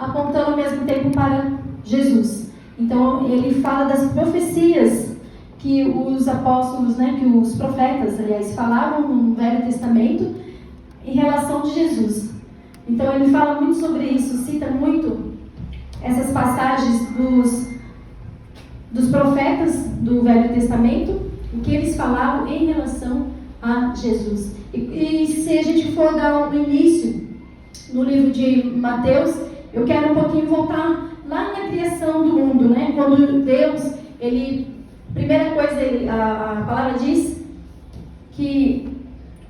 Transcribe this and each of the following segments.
apontando ao mesmo tempo para Jesus. Então ele fala das profecias que os apóstolos, que os profetas, aliás, falavam no Velho Testamento em relação de Jesus. Então ele fala muito sobre isso, cita muito essas passagens dos profetas do Velho Testamento, o que eles falavam em relação a Jesus. E se a gente for dar um início no livro de Mateus, eu quero um pouquinho voltar lá na criação do mundo, quando Deus, primeira coisa, a palavra diz que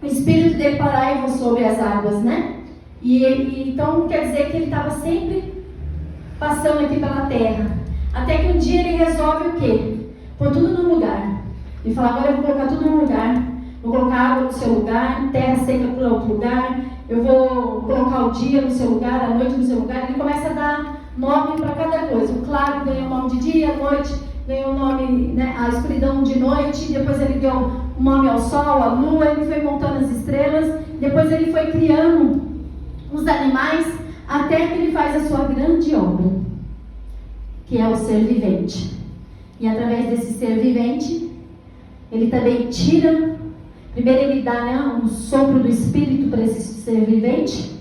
o Espírito dele parava sobre as águas, E então quer dizer que ele estava sempre passando aqui pela terra. Até que um dia ele resolve o quê? Pôr tudo no lugar. Ele fala, agora eu vou colocar tudo no lugar. Vou colocar água no seu lugar, terra seca para outro lugar. Eu vou colocar o dia no seu lugar, a noite no seu lugar. Ele começa a dar nome para cada coisa. O claro ganhou o nome de dia, a noite ganhou o nome, a escuridão de noite. Depois ele deu o nome ao sol, à lua. Ele foi montando as estrelas. Depois ele foi criando os animais, até que ele faz a sua grande obra, que é o ser vivente. E através desse ser vivente, ele também tira, primeiro ele dá um sopro do Espírito para esse ser vivente,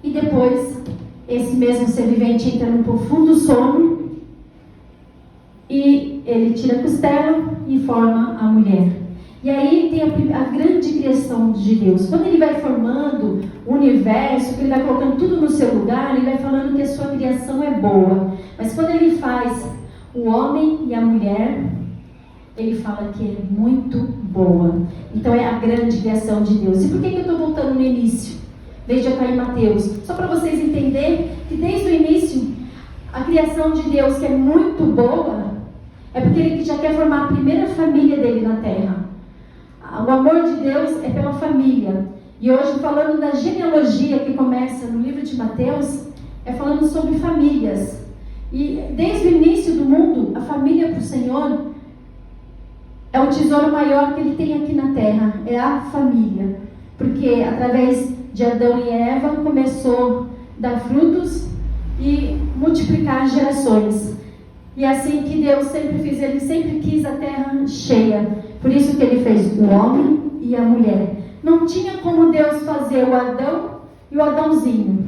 e depois esse mesmo ser vivente entra num profundo sono, e ele tira a costela e forma a mulher. E aí tem a grande criação de Deus. Quando ele vai formando o universo, que ele vai colocando tudo no seu lugar, ele vai falando que a sua criação é boa. Mas quando ele faz o homem e a mulher, ele fala que é muito boa. Então é a grande criação de Deus. E por que eu estou voltando no início? Veja cá em Mateus. Só para vocês entenderem que desde o início, a criação de Deus, que é muito boa, é porque ele já quer formar a primeira família dele na terra. O amor de Deus é pela família. E hoje, falando da genealogia que começa no livro de Mateus, é falando sobre famílias. E desde o início do mundo, a família para o Senhor é o tesouro maior que ele tem aqui na terra. É a família. Porque através de Adão e Eva começou a dar frutos e multiplicar gerações. E assim que Deus sempre fez, ele sempre quis a terra cheia. Por isso que ele fez o homem e a mulher. Não tinha como Deus fazer o Adão e o Adãozinho,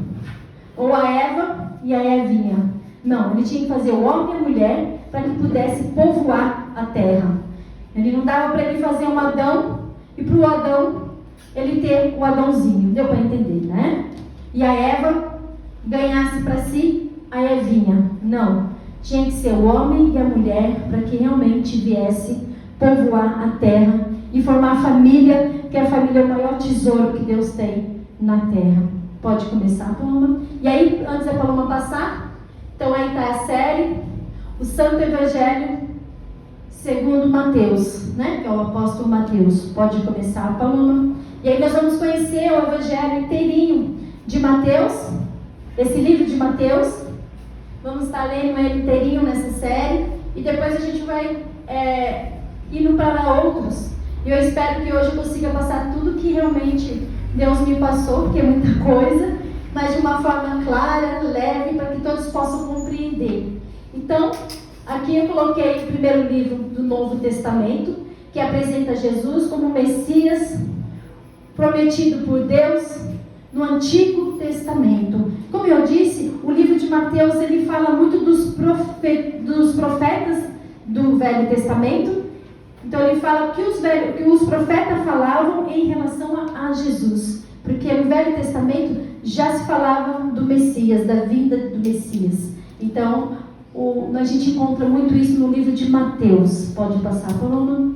ou a Eva e a Evinha. Não, ele tinha que fazer o homem e a mulher para que pudesse povoar a terra. Ele não dava para ele fazer um Adão e para o Adão ele ter o Adãozinho. Deu para entender, E a Eva ganhasse para si a Evinha. Não. Tinha que ser o homem e a mulher para que realmente viesse povoar a terra e formar a família, que a família é o maior tesouro que Deus tem na terra. Pode começar, Paloma. E aí, antes da Paloma passar, então aí está a série, o Santo Evangelho segundo Mateus, que é o apóstolo Mateus. Pode começar, Paloma. E aí nós vamos conhecer o Evangelho inteirinho de Mateus, esse livro de Mateus. Vamos estar lendo ele inteirinho nessa série. E depois a gente vai indo para outros. E eu espero que hoje eu consiga passar tudo que realmente Deus me passou, porque é muita coisa, mas de uma forma clara, leve, para que todos possam compreender. Então, aqui eu coloquei o primeiro livro do Novo Testamento, que apresenta Jesus como Messias prometido por Deus no Antigo Testamento. Como eu disse, o livro de Mateus ele fala muito dos profetas do Velho Testamento. Então ele fala que os profetas falavam em relação a Jesus. Porque no Velho Testamento já se falava do Messias, da vinda do Messias. Então a gente encontra muito isso no livro de Mateus. Pode passar, Paloma.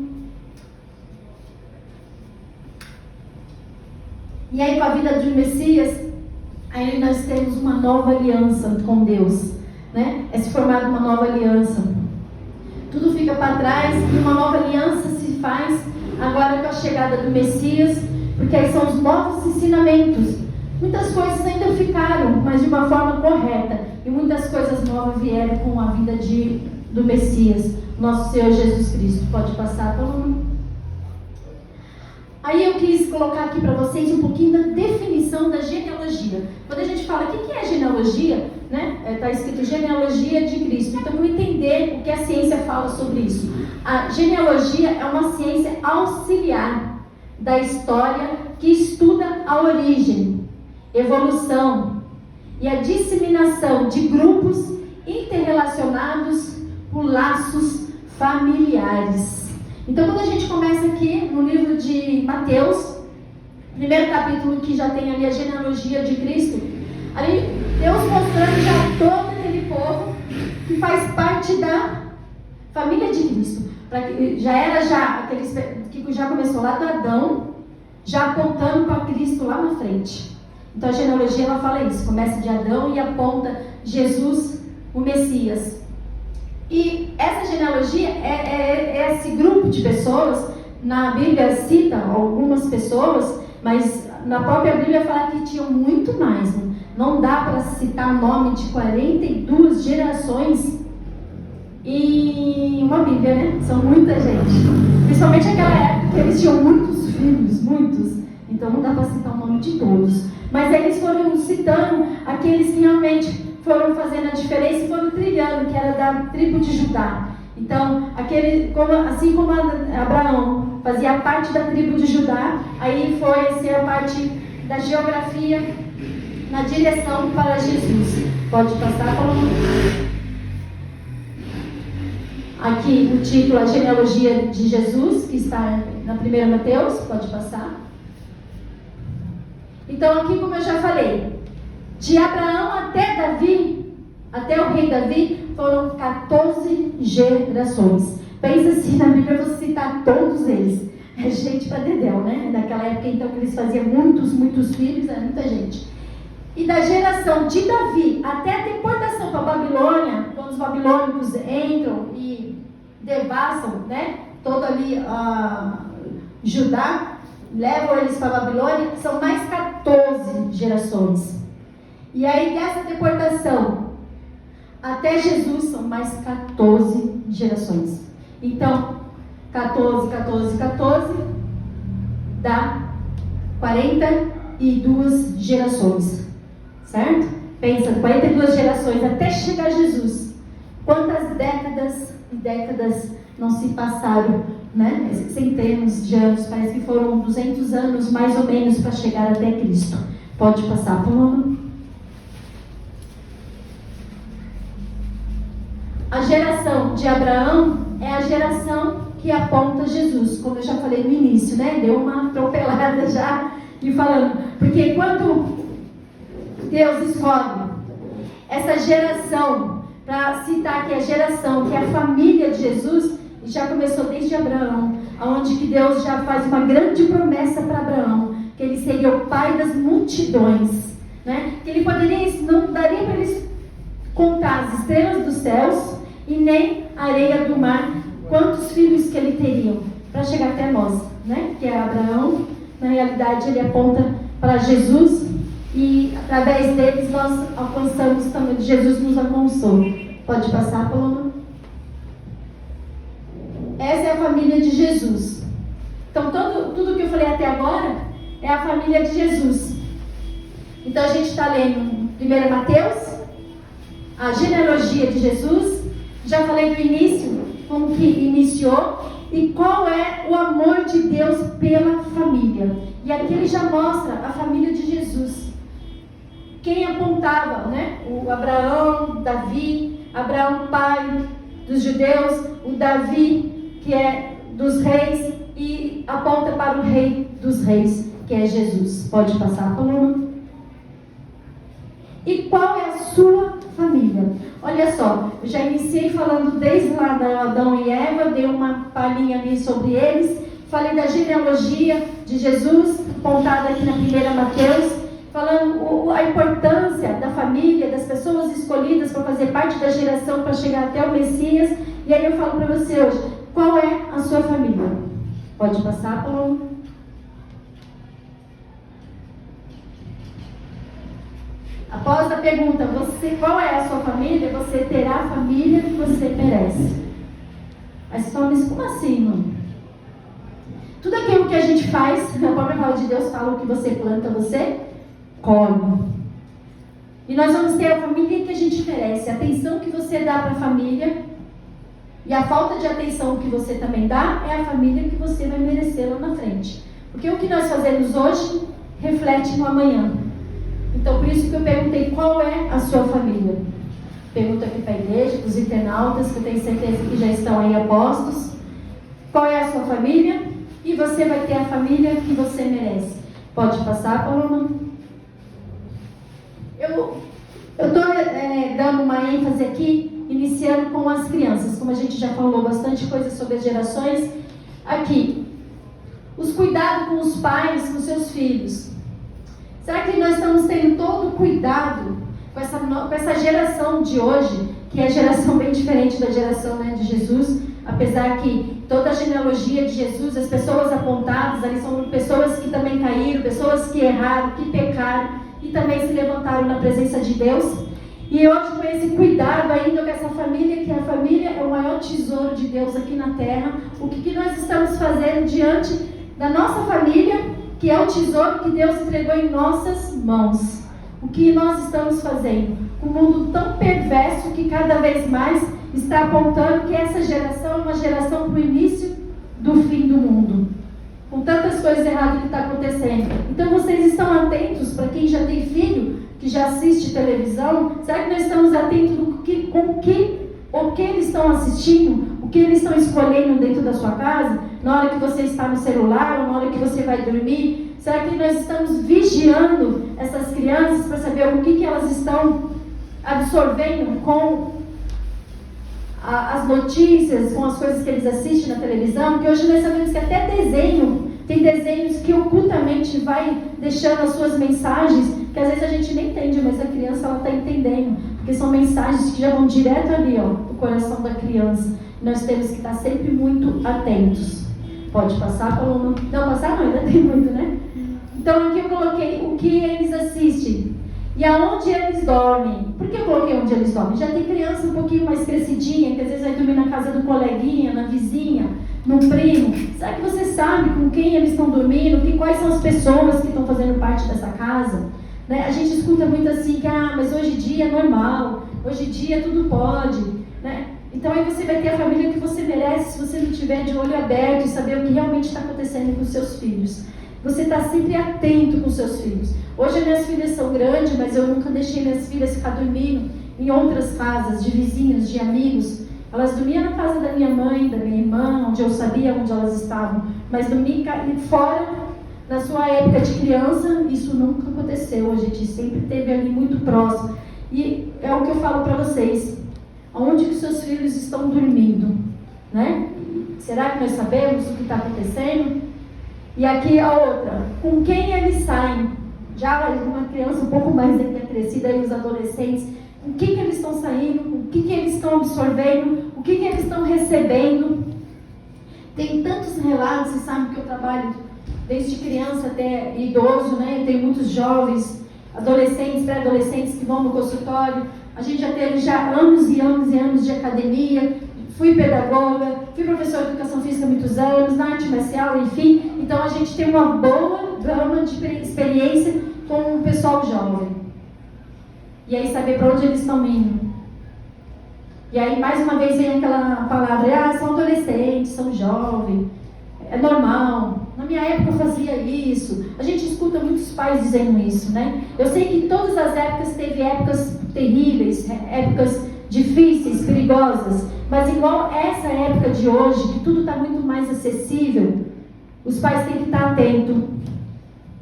E aí com a vida do Messias, aí nós temos uma nova aliança com Deus, É se formada uma nova aliança. Tudo fica para trás e uma nova aliança se faz agora com a chegada do Messias, porque aí são os novos ensinamentos. Muitas coisas ainda ficaram, mas de uma forma correta. E muitas coisas novas vieram com a vida do Messias, nosso Senhor Jesus Cristo. Pode passar, Paloma. Aí eu quis colocar aqui para vocês um pouquinho da definição da genealogia. Quando a gente fala o que é genealogia, Está escrito genealogia de Cristo. Então, vamos entender o que a ciência fala sobre isso. A genealogia é uma ciência auxiliar da história que estuda a origem, evolução e a disseminação de grupos interrelacionados por laços familiares. Então, quando a gente começa aqui no livro de Mateus, primeiro capítulo, que já tem ali a genealogia de Cristo, ali Deus mostrando já todo aquele povo que faz parte da família de Cristo. Já era aqueles que já começou lá do Adão, já apontando para Cristo lá na frente. Então a genealogia ela fala isso, começa de Adão e aponta Jesus, o Messias. E essa genealogia é esse grupo de pessoas. Na Bíblia cita algumas pessoas, mas na própria Bíblia fala que tinham muito mais. Não dá para citar o nome de 42 gerações em uma Bíblia, né? São muita gente. Principalmente naquela época que eles tinham muitos filhos, muitos. Então não dá para citar o nome de todos. Mas eles foram citando aqueles que realmente foram fazendo a diferença e foram trilhando, que era da tribo de Judá. Então, assim como Abraão fazia parte da tribo de Judá, aí foi ser parte da geografia na direção para Jesus. Pode passar, Paulo? Aqui o título, a genealogia de Jesus, que está na 1 Mateus. Pode passar. Então, aqui, como eu já falei, de Abraão até Davi, até o rei Davi, foram 14 gerações. Pensa assim, na Bíblia eu vou citar todos eles. É gente para dedéu, né? Naquela época, então, que eles faziam muitos filhos, era muita gente. E da geração de Davi até a deportação para a Babilônia, quando os babilônicos entram e devassam, né? Todo ali Judá, levam eles para a Babilônia, são mais 14 gerações. E aí dessa deportação até Jesus são mais 14 gerações. Então, 14 dá 42 gerações. Certo? Pensa, 42 gerações até chegar Jesus. Quantas décadas e décadas não se passaram, né? Centenas de anos, parece que foram 200 anos mais ou menos para chegar até Cristo. Pode passar, Paloma. A geração de Abraão é a geração que aponta Jesus, como eu já falei no início, né? Deu uma atropelada já me falando. Porque quando Deus escolhe essa geração, para citar aqui a geração, que é a família de Jesus, e já começou desde Abraão, onde que Deus já faz uma grande promessa para Abraão, que ele seria o pai das multidões, né? Que ele não daria para eles contar as estrelas dos céus e nem a areia do mar, quantos filhos que ele teria para chegar até nós, né? Que é Abraão. Na realidade ele aponta para Jesus e através deles nós alcançamos também, Jesus nos alcançou. Pode passar, Paloma? Essa é a família de Jesus. Então tudo que eu falei até agora é a família de Jesus. Então a gente está lendo 1 Mateus, a genealogia de Jesus. Já falei do início, como que iniciou e qual é o amor de Deus pela família. E aqui ele já mostra a família de Jesus. Quem apontava, né? O Abraão, Davi, Abraão pai dos judeus, o Davi que é dos reis e aponta para o rei dos reis, que é Jesus. Pode passar, Paloma? E qual é a sua família? Olha só, eu já iniciei falando desde lá da Adão e Eva, dei uma palhinha ali sobre eles, falei da genealogia de Jesus, apontada aqui na 1 Mateus, falando a importância da família, das pessoas escolhidas para fazer parte da geração para chegar até o Messias. E aí eu falo para você hoje, qual é a sua família? Pode passar, Paulo? Após a pergunta, qual é a sua família? Você terá a família que você merece. Aí você fala, mas como assim, mano? Tudo aquilo que a gente faz, a própria palavra de Deus fala, o que você planta, você colhe. E nós vamos ter a família que a gente merece. você dá para a família, e a falta de atenção que você também dá, é a família que você vai merecer lá na frente. Porque o que nós fazemos hoje reflete no amanhã. Então, por isso que eu perguntei qual é a sua família. Pergunto aqui para a igreja, para os internautas, que eu tenho certeza que já estão aí apostos. Qual é a sua família? E você vai ter a família que você merece. Pode passar, Paloma? Eu estou dando uma ênfase aqui, iniciando com as crianças. Como a gente já falou bastante coisa sobre as gerações. Aqui, os cuidados com os pais, com seus filhos. Será que nós estamos tendo todo o cuidado com essa geração de hoje, que é a geração bem diferente da geração, né, de Jesus? Apesar que toda a genealogia de Jesus, as pessoas apontadas ali são pessoas que também caíram, pessoas que erraram, que pecaram e também se levantaram na presença de Deus. E hoje, com esse cuidado ainda com essa família, que a família é o maior tesouro de Deus aqui na terra, o que nós estamos fazendo diante da nossa família, que é o tesouro que Deus entregou em nossas mãos? O que nós estamos fazendo? Um mundo tão perverso que cada vez mais está apontando que essa geração é uma geração para o início do fim do mundo. Com tantas coisas erradas que está acontecendo. Então vocês estão atentos, para quem já tem filho, que já assiste televisão, será que nós estamos atentos o que eles estão assistindo, o que eles estão escolhendo dentro da sua casa, na hora que você está no celular, ou na hora que você vai dormir? Será que nós estamos vigiando essas crianças para saber o que elas estão absorvendo com as notícias, com as coisas que eles assistem na televisão? Porque hoje nós sabemos que até tem desenhos que ocultamente vai deixando as suas mensagens, que às vezes a gente nem entende, mas a criança ela está entendendo, porque são mensagens que já vão direto ali, ó, no coração da criança. Nós temos que estar sempre muito atentos. Pode passar, Paloma? Não, passar não, ainda tem muito, né? Então aqui eu coloquei o que eles assistem e aonde eles dormem. Por que eu coloquei onde eles dormem? Já tem criança um pouquinho mais crescidinha, que às vezes vai dormir na casa do coleguinha, na vizinha, no primo. Será que você sabe com quem eles estão dormindo? Quais são as pessoas que estão fazendo parte dessa casa? Né? A gente escuta muito assim, que mas hoje em dia é normal, hoje em dia tudo pode, né? Então aí você vai ter a família que você merece, se você não tiver de olho aberto e saber o que realmente está acontecendo com os seus filhos. Você está sempre atento com os seus filhos. Hoje as minhas filhas são grandes, mas eu nunca deixei minhas filhas ficar dormindo em outras casas, de vizinhos, de amigos. Elas dormiam na casa da minha mãe, da minha irmã, onde eu sabia onde elas estavam. Mas dormir fora, na sua época de criança, isso nunca aconteceu. A gente sempre esteve ali muito próximo. E é o que eu falo para vocês. Onde que seus filhos estão dormindo? Né? Será que nós sabemos o que está acontecendo? E aqui a outra. Com quem eles saem? Já uma criança um pouco mais crescida, e os adolescentes. Com quem eles estão saindo? O que eles estão absorvendo? O que eles estão recebendo? Tem tantos relatos, vocês sabem que eu trabalho desde criança até idoso, né? Eu tenho muitos jovens, adolescentes, pré-adolescentes que vão no consultório. A gente já teve anos e anos e anos de academia. Fui pedagoga, fui professora de educação física há muitos anos, na arte marcial, enfim. Então a gente tem uma boa gama de experiência com o pessoal jovem. E aí saber para onde eles estão indo. E aí mais uma vez vem aquela palavra, são adolescentes, são jovens, é normal. Na minha época eu fazia isso. A gente escuta muitos pais dizendo isso, né? Eu sei que todas as épocas teve épocas terríveis, épocas difíceis, perigosas, mas igual essa época de hoje, que tudo está muito mais acessível, os pais têm que estar atentos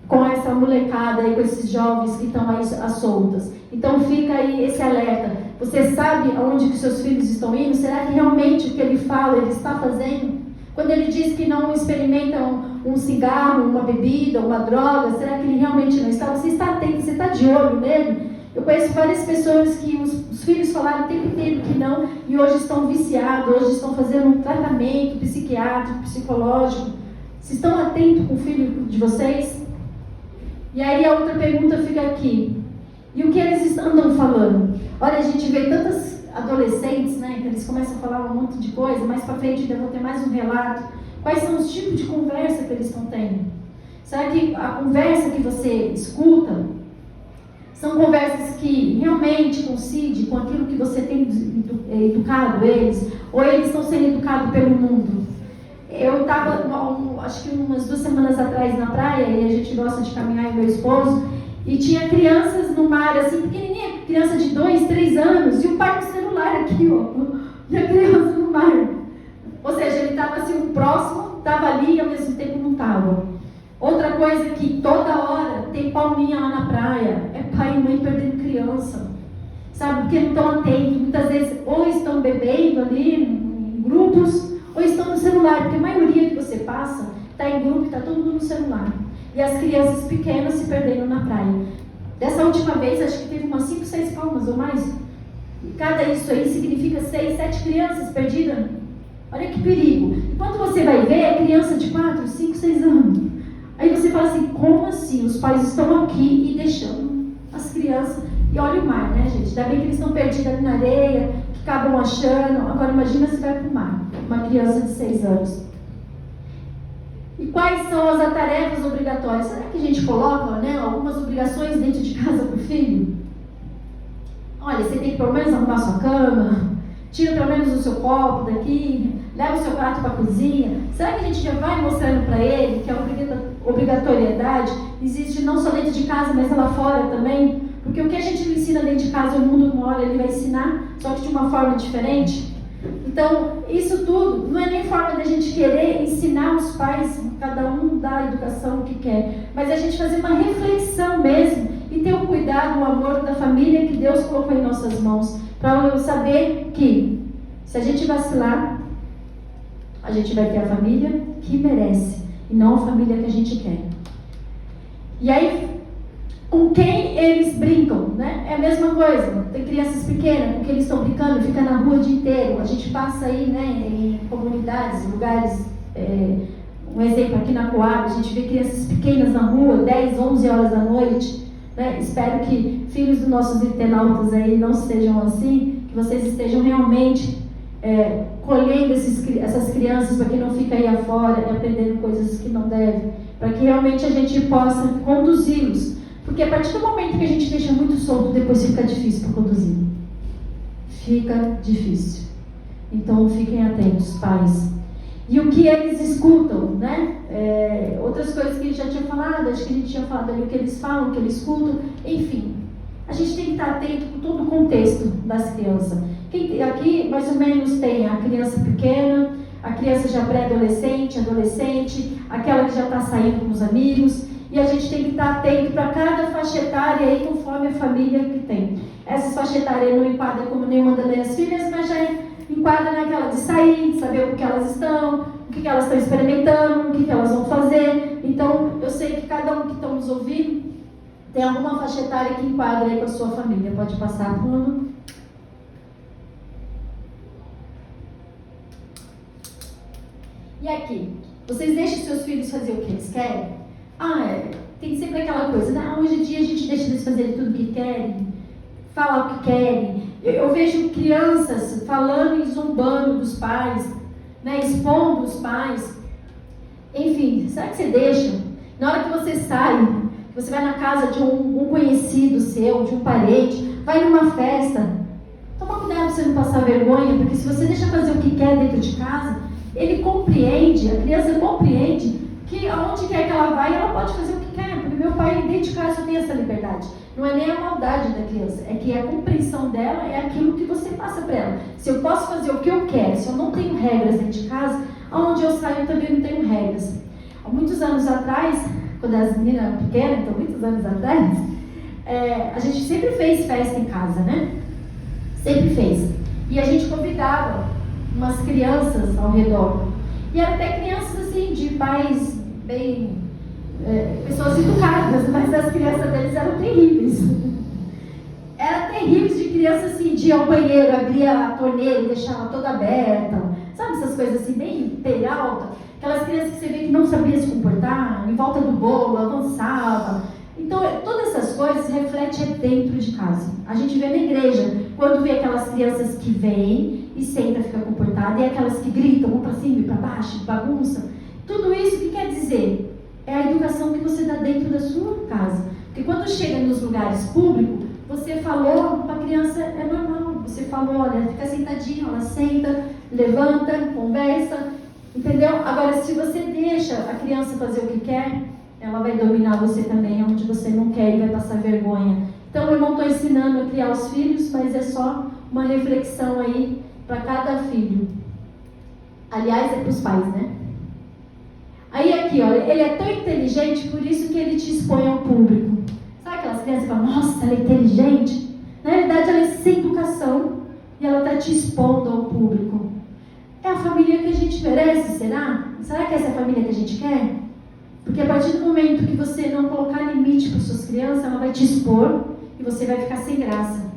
com essa molecada e com esses jovens que estão aí às soltas. Então fica aí esse alerta. Você sabe aonde que seus filhos estão indo? Será que realmente o que ele fala, ele está fazendo? Quando ele diz que não experimenta um cigarro, uma bebida, uma droga, será que ele realmente não está? Você está atento, você está de olho nele? Eu conheço várias pessoas que os filhos falaram o tempo inteiro que não, e hoje estão viciados, hoje estão fazendo um tratamento psiquiátrico, psicológico. Vocês estão atentos com o filho de vocês? E aí a outra pergunta fica aqui. E o que eles andam falando? Olha, a gente vê tantas adolescentes, né, que eles começam a falar um monte de coisa, mais para frente ainda vou ter mais um relato. Quais são os tipos de conversa que eles estão tendo? Será que a conversa que você escuta são conversas que realmente coincidem com aquilo que você tem educado eles, ou eles estão sendo educados pelo mundo. Eu estava, acho que umas 2 semanas atrás na praia, e a gente gosta de caminhar, e meu esposo, e tinha crianças no mar, assim, pequenininha, criança de 2, 3 anos, e o pai com o celular aqui, ó, e a criança no mar. Ou seja, ele estava assim, o próximo estava ali e ao mesmo tempo não estava. Outra coisa que toda hora tem palminha lá na praia, é pai e mãe perdendo criança, sabe, porque não estão atentos, muitas vezes ou estão bebendo ali em grupos, ou estão no celular, porque a maioria que você passa está em grupo e está todo mundo no celular. E as crianças pequenas se perdendo na praia. Dessa última vez, acho que teve umas 5, 6 palmas ou mais. E cada isso aí significa 6, 7 crianças perdidas. Olha que perigo. E quando você vai ver, é criança de 4, 5, 6 anos. Aí você fala assim, como assim? Os pais estão aqui e deixando as crianças. E olha o mar, né, gente? Ainda bem que eles estão perdidos ali na areia, que acabam achando. Agora imagina se vai para o mar. Uma criança de 6 anos. E quais são as tarefas obrigatórias? Será que a gente coloca, né, algumas obrigações dentro de casa para o filho? Olha, você tem que pelo menos arrumar sua cama, tira pelo menos o seu copo daqui, leva o seu prato para a cozinha. Será que a gente já vai mostrando para ele que a obrigatoriedade existe não só dentro de casa, mas lá fora também? Porque o que a gente ensina dentro de casa, o mundo uma hora ele vai ensinar, só que de uma forma diferente. Então, isso tudo não é nem forma da gente querer ensinar os pais, cada um dá a educação que quer, mas a gente fazer uma reflexão mesmo e ter o cuidado, o amor da família que Deus colocou em nossas mãos, para eu saber que se a gente vacilar, a gente vai ter a família que merece e não a família que a gente quer. E aí, com quem eles brincam, né? É a mesma coisa. Tem crianças pequenas, com quem eles estão brincando, fica na rua o dia inteiro. A gente passa aí, né, em comunidades, lugares, um exemplo aqui na Coab, a gente vê crianças pequenas na rua, 10, 11 horas da noite, né? Espero que filhos dos nossos internautas aí não sejam assim, que vocês estejam realmente colhendo essas crianças para que não fiquem aí afora e aprendendo coisas que não devem, para que realmente a gente possa conduzi-los. Porque a partir do momento que a gente deixa muito solto, depois fica difícil para conduzir. Fica difícil. Então fiquem atentos, pais. E o que eles escutam, né? Outras coisas que a gente já tinha falado, acho que a gente tinha falado ali o que eles falam, o que eles escutam, enfim. A gente tem que estar atento com todo o contexto das crianças. Aqui, mais ou menos, tem a criança pequena, a criança já pré-adolescente, adolescente, aquela que já está saindo com os amigos. E a gente tem que estar atento para cada faixa etária aí, conforme a família que tem. Essas faixas etárias não enquadram como nenhuma das minhas filhas, mas já enquadra naquela de sair, de saber o que elas estão, o que elas estão experimentando, o que elas vão fazer. Então, eu sei que cada um que está nos ouvindo tem alguma faixa etária que enquadra aí com a sua família. Pode passar, Bruno. E aqui, vocês deixam seus filhos fazer o que eles querem? Tem sempre aquela coisa, hoje em dia a gente deixa eles fazerem tudo o que querem, falar o que querem. Eu vejo crianças falando e zombando dos pais, né, expondo os pais. Enfim, será que você deixa? Na hora que você sai, que você vai na casa de um conhecido seu, de um parente, vai numa festa, toma cuidado para você não passar vergonha, porque se você deixa fazer o que quer dentro de casa, ele compreende, a criança compreende que aonde quer que ela vai, ela pode fazer o que quer, porque meu pai dentro de casa tem essa liberdade. Não é nem a maldade da criança, é que a compreensão dela é aquilo que você passa para ela. Se eu posso fazer o que eu quero, se eu não tenho regras dentro de casa, aonde eu saio eu também não tenho regras. Há muitos anos atrás, quando as meninas eram pequenas, então muitos anos atrás, a gente sempre fez festa em casa, né? Sempre fez. E a gente convidava umas crianças ao redor. E eram até crianças assim, de pais bem... pessoas educadas, mas as crianças deles eram terríveis. Era terríveis de criança assim, de ir ao banheiro, abrir a torneira e deixar ela toda aberta. Sabe essas coisas assim, bem peralta? Aquelas crianças que você vê que não sabiam se comportar, em volta do bolo, avançava. Então, todas essas coisas refletem dentro de casa. A gente vê na igreja, quando vê aquelas crianças que vêm e sentam, fica comportada, e aquelas que gritam, vão para cima e para baixo, bagunça. Tudo isso, o que quer dizer? É a educação que você dá dentro da sua casa. Porque quando chega nos lugares públicos, você falou para a criança, é normal, você fala, olha, fica sentadinho, ela senta, levanta, conversa, entendeu? Agora, se você deixa a criança fazer o que quer, ela vai dominar você também, onde você não quer e vai passar vergonha. Então, eu não estou ensinando a criar os filhos, mas é só uma reflexão aí para cada filho. Aliás, é para os pais, né? Aí aqui, olha, ele é tão inteligente, por isso que ele te expõe ao público. Sabe aquelas crianças que falam, nossa, ela é inteligente? Na realidade, ela é sem educação e ela está te expondo ao público. É a família que a gente merece, será? Será que essa é a família que a gente quer? Porque a partir do momento que você não colocar limite para suas crianças, ela vai te expor e você vai ficar sem graça.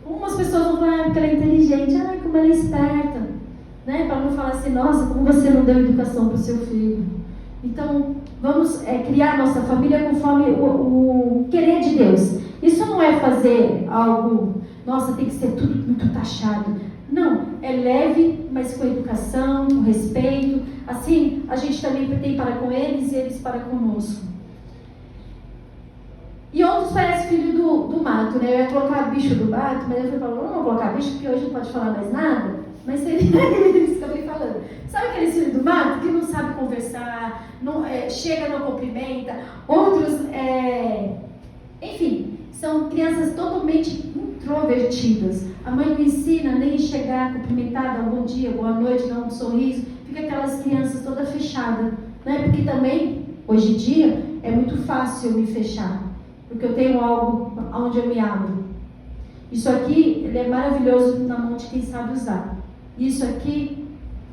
Umas pessoas vão falar, porque ela é inteligente, como ela é esperta, né? Para não falar assim, nossa, como você não deu educação para o seu filho. Então, vamos criar nossa família conforme o querer de Deus. Isso não é fazer algo, nossa, tem que ser tudo muito taxado. Não, é leve, mas com educação, com respeito. Assim, a gente também tem para com eles e eles para conosco. E outros parecem filho do mato, né? Eu ia colocar bicho do mato, mas eu falei, não vou colocar bicho, porque hoje não pode falar mais nada. Mas eles acabei falando. Sabe aquele filho do mato que não sabe conversar, não, chega, não cumprimenta? Outros, enfim, são crianças totalmente introvertidas. A mãe não ensina nem chegar, cumprimentar, dar um bom dia, boa noite, dar um sorriso. Fica aquelas crianças toda fechada, né? Porque também, hoje em dia, é muito fácil eu me fechar. Porque eu tenho algo onde eu me abro. Isso aqui, ele é maravilhoso na mão de quem sabe usar. Isso aqui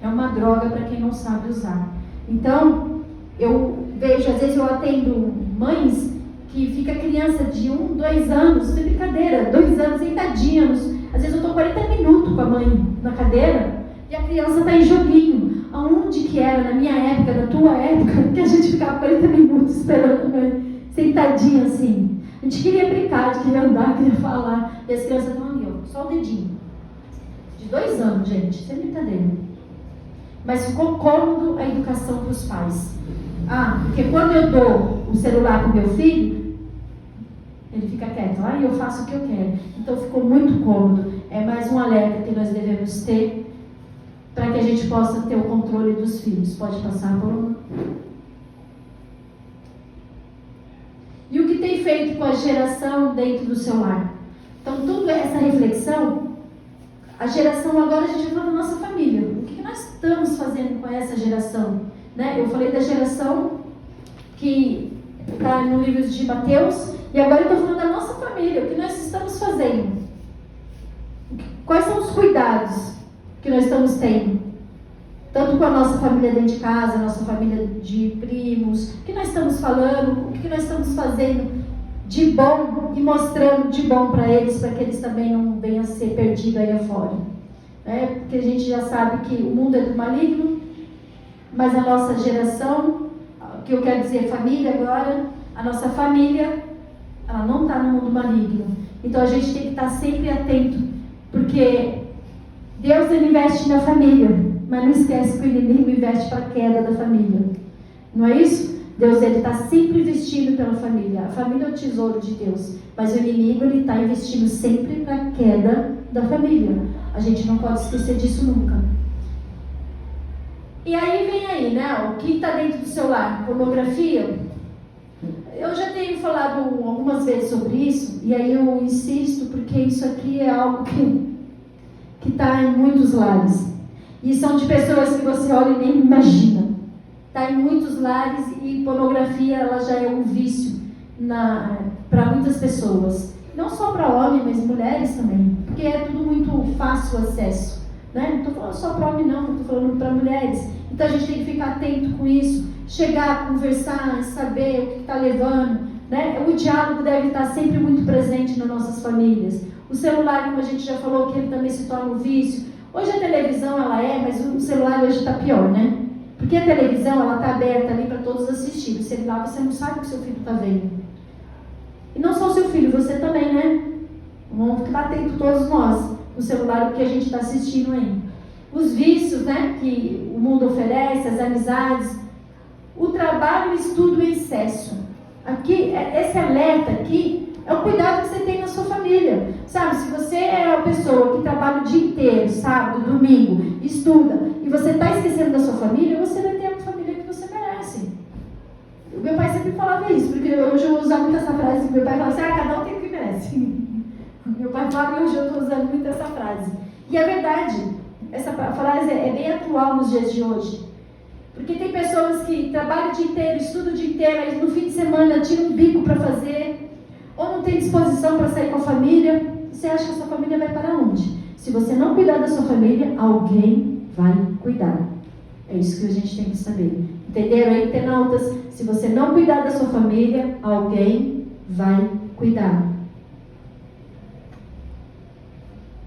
é uma droga para quem não sabe usar. Então, eu vejo, às vezes eu atendo mães que fica criança de 1, 2 anos, sem brincadeira, 2 anos, sentadinhos. Às vezes eu estou 40 minutos com a mãe na cadeira e a criança está em joguinho. Aonde que era, na minha época, na tua época, que a gente ficava 40 minutos esperando a mãe, sentadinha assim. A gente queria brincar, a gente queria andar, queria falar. E as crianças estão ali, ó, só o dedinho. De 2 anos, gente, sem brincadeira. Mas ficou cômodo a educação para os pais. Porque quando eu dou o celular para o meu filho, ele fica quieto. Eu faço o que eu quero. Então ficou muito cômodo. É mais um alerta que nós devemos ter para que a gente possa ter o controle dos filhos. Pode passar por um. E o que tem feito com a geração dentro do seu lar? Então, toda essa reflexão, a geração agora, a gente vai falar da nossa família. O que nós estamos fazendo com essa geração? Né? Eu falei da geração que está no livro de Mateus, e agora eu estou falando da nossa família. O que nós estamos fazendo? Quais são os cuidados que nós estamos tendo? Tanto com a nossa família dentro de casa, a nossa família de primos. O que nós estamos falando? O que nós estamos fazendo de bom e mostrando de bom para eles, para que eles também não venham a ser perdidos aí afora. Porque a gente já sabe que o mundo é do maligno, mas a nossa geração, o que eu quero dizer família agora, a nossa família, ela não está no mundo maligno. Então a gente tem que estar sempre atento, porque Deus, ele investe na família, mas não esquece que o inimigo investe para a queda da família. Não é isso? Deus, ele está sempre investindo pela família. A família é o tesouro de Deus, mas o inimigo, ele está investindo sempre para a queda da família. A gente não pode esquecer disso nunca. E aí vem aí, né? O que está dentro do seu lar? Pornografia? Eu já tenho falado algumas vezes sobre isso, e aí eu insisto, porque isso aqui é algo que está em muitos lares. E são de pessoas que você olha e nem imagina. Está em muitos lares, e pornografia, ela já é um vício para muitas pessoas. Não só para homens, mas mulheres também. Porque é tudo muito fácil o acesso. Né? Não estou falando só para homem, não. Estou falando para mulheres. Então a gente tem que ficar atento com isso. Chegar, conversar, saber o que está levando. Né? O diálogo deve estar sempre muito presente nas nossas famílias. O celular, como a gente já falou, que ele também se torna um vício. Hoje a televisão, ela mas o celular hoje está pior, né? Porque a televisão, ela está aberta ali para todos assistirem. O celular, você não sabe o que seu filho está vendo. E não só o seu filho, você também, né? Vamos ficar atentos todos nós no celular, o que a gente está assistindo aí. Os vícios, né, que o mundo oferece, as amizades, o trabalho, o estudo e o excesso. Aqui, esse alerta aqui É o cuidado que você tem na sua família. Sabe, se você é uma pessoa que trabalha o dia inteiro, sábado, domingo, estuda, e você está esquecendo da sua família, você vai ter a família que você merece. O meu pai sempre falava isso, porque hoje eu uso muito essa frase, meu pai fala assim, cada um tem o que merece. Meu pai fala e hoje eu estou usando muito essa frase. E é verdade, essa frase é bem atual nos dias de hoje. Porque tem pessoas que trabalham o dia inteiro, estudam o dia inteiro, aí no fim de semana tiram um bico para fazer, ou não tem disposição para sair com a família. Você acha que a sua família vai para onde? Se você não cuidar da sua família, alguém vai cuidar. É isso que a gente tem que saber. Entenderam aí, internautas? Se você não cuidar da sua família, alguém vai cuidar.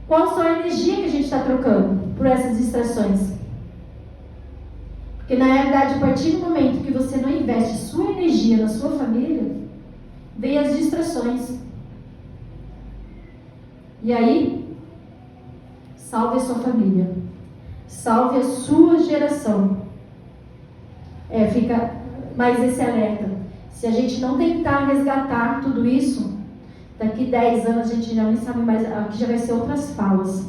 Qual só a energia que a gente está trocando por essas distrações? Porque na realidade, a partir do momento que você não investe sua energia na sua família, vem as distrações. E aí, salve a sua família. Salve a sua geração. Fica mais esse alerta. Se a gente não tentar resgatar tudo isso, daqui 10 anos a gente já nem sabe mais, aqui já vai ser outras falas.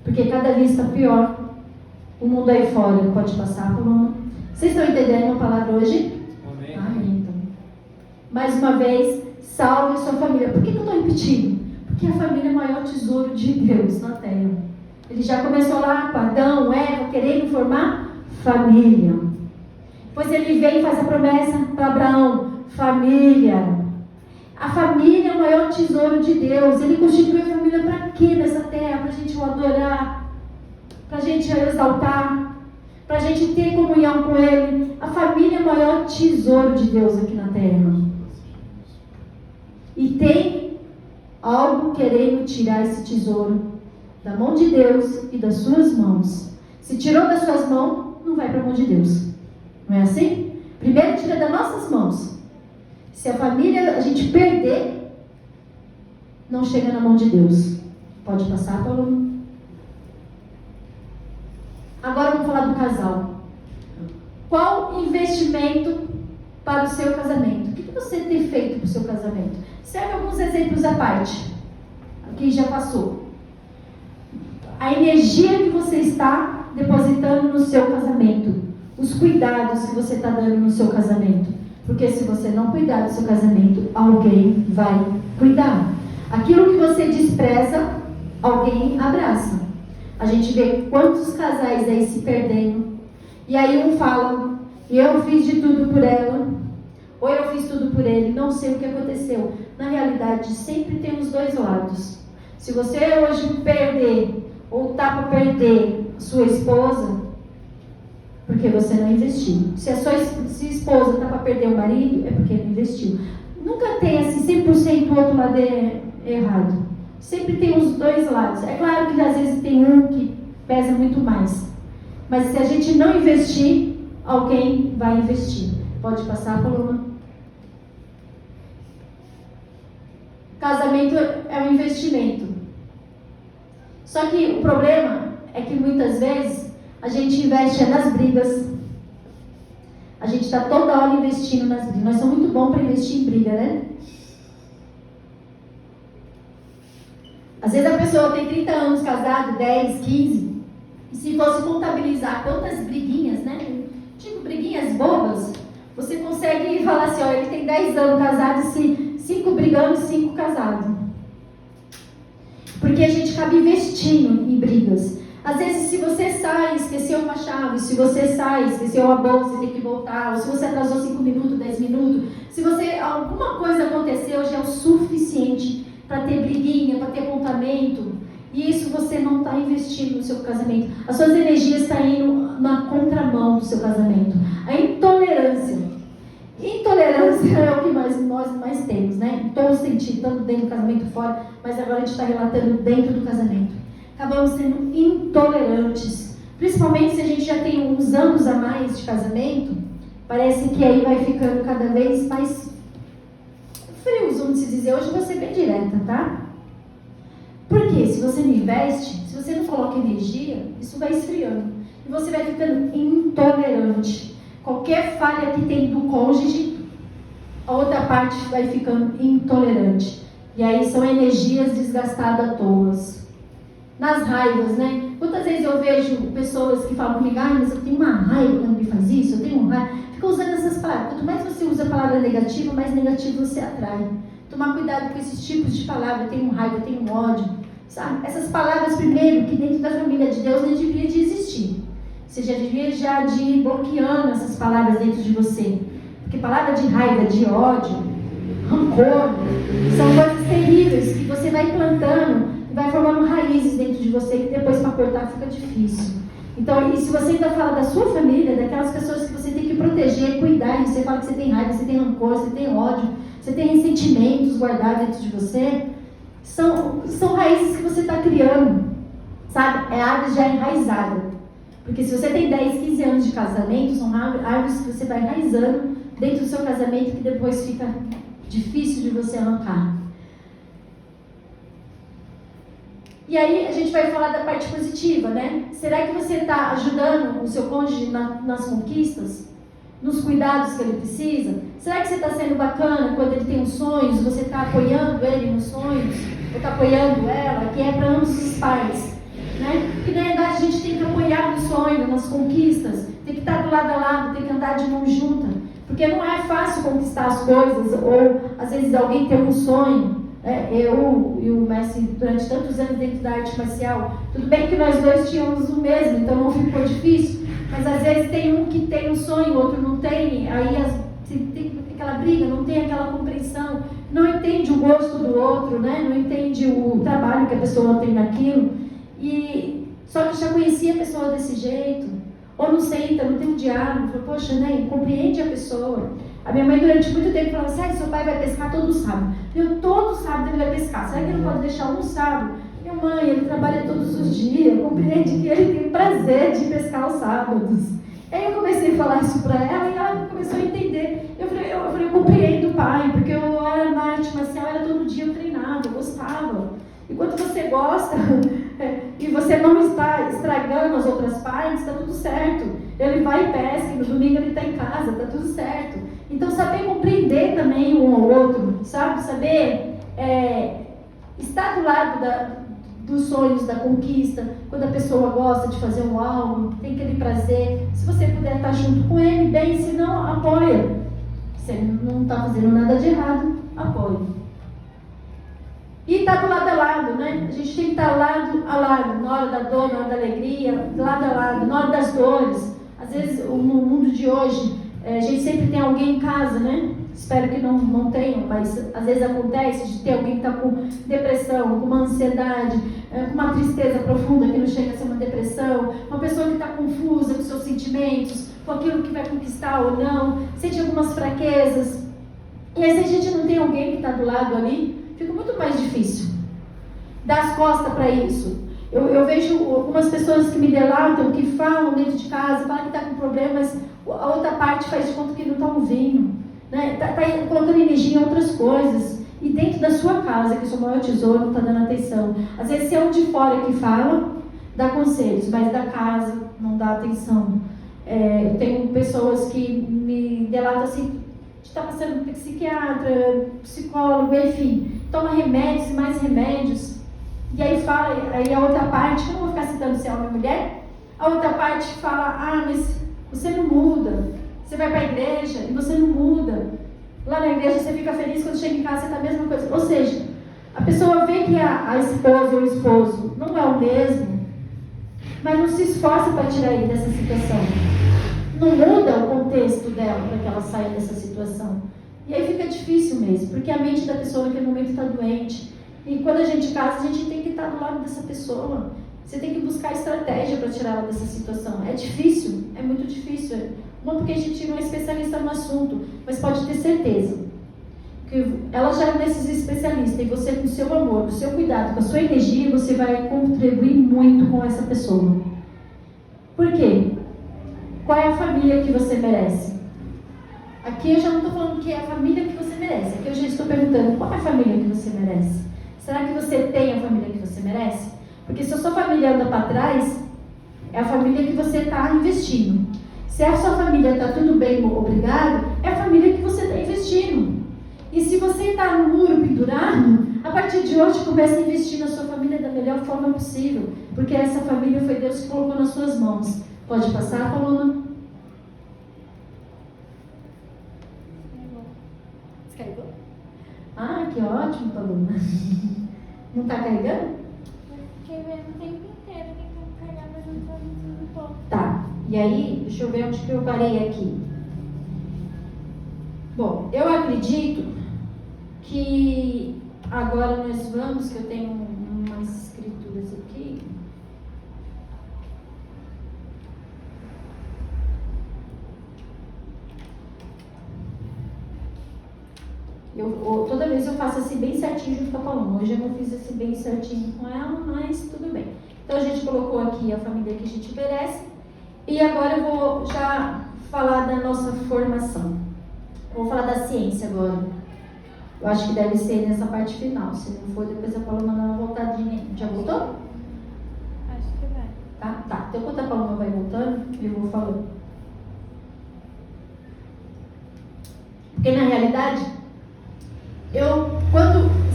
Porque cada vez está pior. O mundo aí fora pode passar por uma... Vocês estão entendendo a palavra hoje? Amém. Amém. Então. Mais uma vez, salve a sua família. Por que eu estou repetindo? Porque a família é o maior tesouro de Deus na terra. Ele já começou lá com Adão, Eva, querendo formar família. Depois ele vem e faz a promessa para Abraão, família. A família é o maior tesouro de Deus. Ele constituiu a família para quê nessa terra? Para a gente o adorar, para a gente o exaltar, para a gente ter comunhão com Ele. A família é o maior tesouro de Deus aqui na terra. E tem algo querendo tirar esse tesouro da mão de Deus e das suas mãos. Se tirou das suas mãos, não vai para a mão de Deus. Não é assim? Primeiro tira das nossas mãos. Se a família a gente perder, não chega na mão de Deus. Pode passar, Paulo? Agora vamos falar do casal. Qual investimento para o seu casamento? O que você tem feito para o seu casamento? Serve alguns exemplos à parte. Aqui já passou. A energia que você está depositando no seu casamento. Os cuidados que você está dando no seu casamento. Porque se você não cuidar do seu casamento, alguém vai cuidar. Aquilo que você despreza, alguém abraça. A gente vê quantos casais aí se perdendo. E aí um fala, eu fiz de tudo por ela, ou eu fiz tudo por ele, não sei o que aconteceu. Na realidade, sempre tem os dois lados. Se você hoje perder, ou está para perder sua esposa, porque você não investiu. Se a sua esposa está para perder o marido, é porque não investiu. Nunca tem assim 100% o outro lado errado. Sempre tem os dois lados. É claro que às vezes tem um que pesa muito mais. Mas se a gente não investir, alguém vai investir. Pode passar, Paloma? Casamento é um investimento. Só que o problema é que muitas vezes a gente investe nas brigas. A gente está toda hora investindo nas brigas. Nós somos muito bons para investir em briga, né? Às vezes a pessoa tem 30 anos casado, 10, 15. E se fosse contabilizar quantas briguinhas, né? Tipo, briguinhas bobas, você consegue falar assim, ó, ele tem 10 anos casado, 5 brigando, 5 casados. Porque a gente acaba investindo em brigas. Às vezes, se você sai, esqueceu uma chave, se você sai, esqueceu uma bolsa, você tem que voltar, ou se você atrasou 5 minutos, 10 minutos, se alguma coisa aconteceu, já é o suficiente para ter briguinha, para ter apontamento, e isso você não está investindo no seu casamento. As suas energias estão indo na contramão do seu casamento. A intolerância. Intolerância é o que nós mais temos, né? Em todo sentido, tanto dentro do casamento fora, mas agora a gente está relatando dentro do casamento. Acabamos sendo intolerantes. Principalmente se a gente já tem uns anos a mais de casamento, parece que aí vai ficando cada vez mais frios, vamos dizer. Hoje eu vou ser bem direta, tá? Porque se você não investe, se você não coloca energia, isso vai esfriando. E você vai ficando intolerante. Qualquer falha que tem do cônjuge, a outra parte vai ficando intolerante. E aí são energias desgastadas à toa. Nas raivas, né? Quantas vezes eu vejo pessoas que falam comigo, mas eu tenho uma raiva quando me faz isso, eu tenho uma raiva. Fica usando essas palavras. Quanto mais você usa a palavra negativa, mais negativo você atrai. Tomar cuidado com esses tipos de palavras. Eu tenho raiva, eu tenho ódio. Sabe? Essas palavras, primeiro, que dentro da família de Deus nem devia de existir. Você já devia de ir bloqueando essas palavras dentro de você. Porque palavra de raiva, de ódio, rancor, são coisas terríveis que você vai plantando e vai formando raízes dentro de você que depois para cortar fica difícil. Então, e se você ainda fala da sua família, daquelas pessoas que você tem que proteger, cuidar, e você fala que você tem raiva, você tem rancor, você tem ódio, você tem ressentimentos guardados dentro de você, são raízes que você está criando, sabe? É árvore já enraizada. Porque se você tem 10, 15 anos de casamento, são árvores que você vai enraizando dentro do seu casamento que depois fica difícil de você arrancar. E aí a gente vai falar da parte positiva, né? Será que você está ajudando o seu cônjuge nas conquistas? Nos cuidados que ele precisa? Será que você está sendo bacana quando ele tem os sonhos? Você está apoiando ele nos sonhos? Ou está apoiando ela? Que é para ambos os pais, né? Porque na verdade a gente tem que apoiar no sonho, nas conquistas. Tem que estar do lado a lado, tem que andar de mão junta. Porque não é fácil conquistar as coisas, ou às vezes alguém tem um sonho. Eu e o Messi, durante tantos anos dentro da arte marcial, tudo bem que nós dois tínhamos o mesmo, então não ficou difícil, mas às vezes tem um que tem um sonho, o outro não tem, aí tem aquela briga, não tem aquela compreensão, não entende o gosto do outro, né? Não entende o trabalho que a pessoa tem naquilo, só que já conhecia a pessoa desse jeito, ou não senta, não tem um diálogo, fala, poxa, né? Compreende a pessoa. A minha mãe durante muito tempo falava assim, seu pai vai pescar todo sábado. Todo sábado ele vai pescar. Será que ele não pode deixar um sábado? Minha mãe, ele trabalha todos os dias. Compreende que ele tem prazer de pescar aos sábados. Aí eu comecei a falar isso para ela e ela começou a entender. Eu falei, eu compreendo, pai, porque eu era na arte marcial, era todo dia eu treinava, eu gostava. E quando você gosta e você não está estragando as outras partes, está tudo certo. Ele vai e pesca, no domingo ele está em casa, está tudo certo. Então, saber compreender também um ao outro, sabe? Saber estar do lado dos sonhos, da conquista, quando a pessoa gosta de fazer um algo, tem aquele prazer. Se você puder estar junto com ele, bem, se não, apoia. Se ele não está fazendo nada de errado, apoia. E estar do lado a lado, né? A gente tem que estar lado a lado, na hora da dor, na hora da alegria, lado a lado, na hora das dores. Às vezes, no mundo de hoje, a gente sempre tem alguém em casa, né? Espero que não tenham, mas às vezes acontece de ter alguém que está com depressão, com uma ansiedade, com uma tristeza profunda que não chega a ser uma depressão, uma pessoa que está confusa com seus sentimentos, com aquilo que vai conquistar ou não, sente algumas fraquezas. E aí, se a gente não tem alguém que está do lado ali, fica muito mais difícil dar as costas para isso. Eu vejo algumas pessoas que me delatam, que falam dentro de casa, falam que está com problemas, a outra parte faz de conta que não está ouvindo, né? Tá colocando energia em outras coisas. E dentro da sua casa, que é o seu maior tesouro, não está dando atenção. Às vezes, se é um de fora que fala, dá conselhos, mas da casa não dá atenção. Eu tenho pessoas que me delatam assim, está passando por psiquiatra, psicólogo, enfim, toma remédios e mais remédios. E aí fala, aí a outra parte, que eu não vou ficar citando se é homem ou mulher, a outra parte fala, mas você não muda, você vai para a igreja e você não muda. Lá na igreja você fica feliz, quando chega em casa você está a mesma coisa. Ou seja, a pessoa vê que a esposa ou o esposo não é o mesmo, mas não se esforça para tirar ele dessa situação. Não muda o contexto dela para que ela saia dessa situação. E aí fica difícil mesmo, porque a mente da pessoa naquele momento está doente. E quando a gente casa, a gente tem que estar do lado dessa pessoa. Você tem que buscar estratégia para tirar ela dessa situação. É difícil, é muito difícil. Não porque a gente não é especialista no assunto, mas pode ter certeza que ela já é desses especialistas, e você com o seu amor, com o seu cuidado, com a sua energia, você vai contribuir muito com essa pessoa. Por quê? Qual é a família que você merece? Aqui eu já não estou falando que é a família que você merece. Aqui eu já estou perguntando, qual é a família que você merece? Será que você tem a família que você merece? Porque se a sua família anda para trás, é a família que você está investindo. Se a sua família está tudo bem, obrigado, é a família que você está investindo. E se você está no muro pendurado, a partir de hoje comece a investir na sua família da melhor forma possível, porque essa família foi Deus que colocou nas suas mãos. Pode passar, Paloma? Descarregou? Ah, que ótimo, Paloma. Não está carregando? Fiquei vendo o tempo inteiro tentando carregar, mas não estou conseguindo um pouco. Tá, e aí, deixa eu ver onde que eu parei aqui. Bom, eu acredito que agora nós vamos, que eu tenho umas escrituras aqui. Toda vez eu faço assim bem certinho junto com a Paloma. Hoje eu não fiz assim bem certinho com ela, mas tudo bem. Então a gente colocou aqui a família que a gente merece. E agora eu vou já falar da nossa formação. Vou falar da ciência agora. Eu acho que deve ser nessa parte final. Se não for, depois a Paloma dá uma voltadinha. Já voltou? Acho que vai. Tá. Então, quando a Paloma vai voltando, eu vou falando. Porque, na realidade,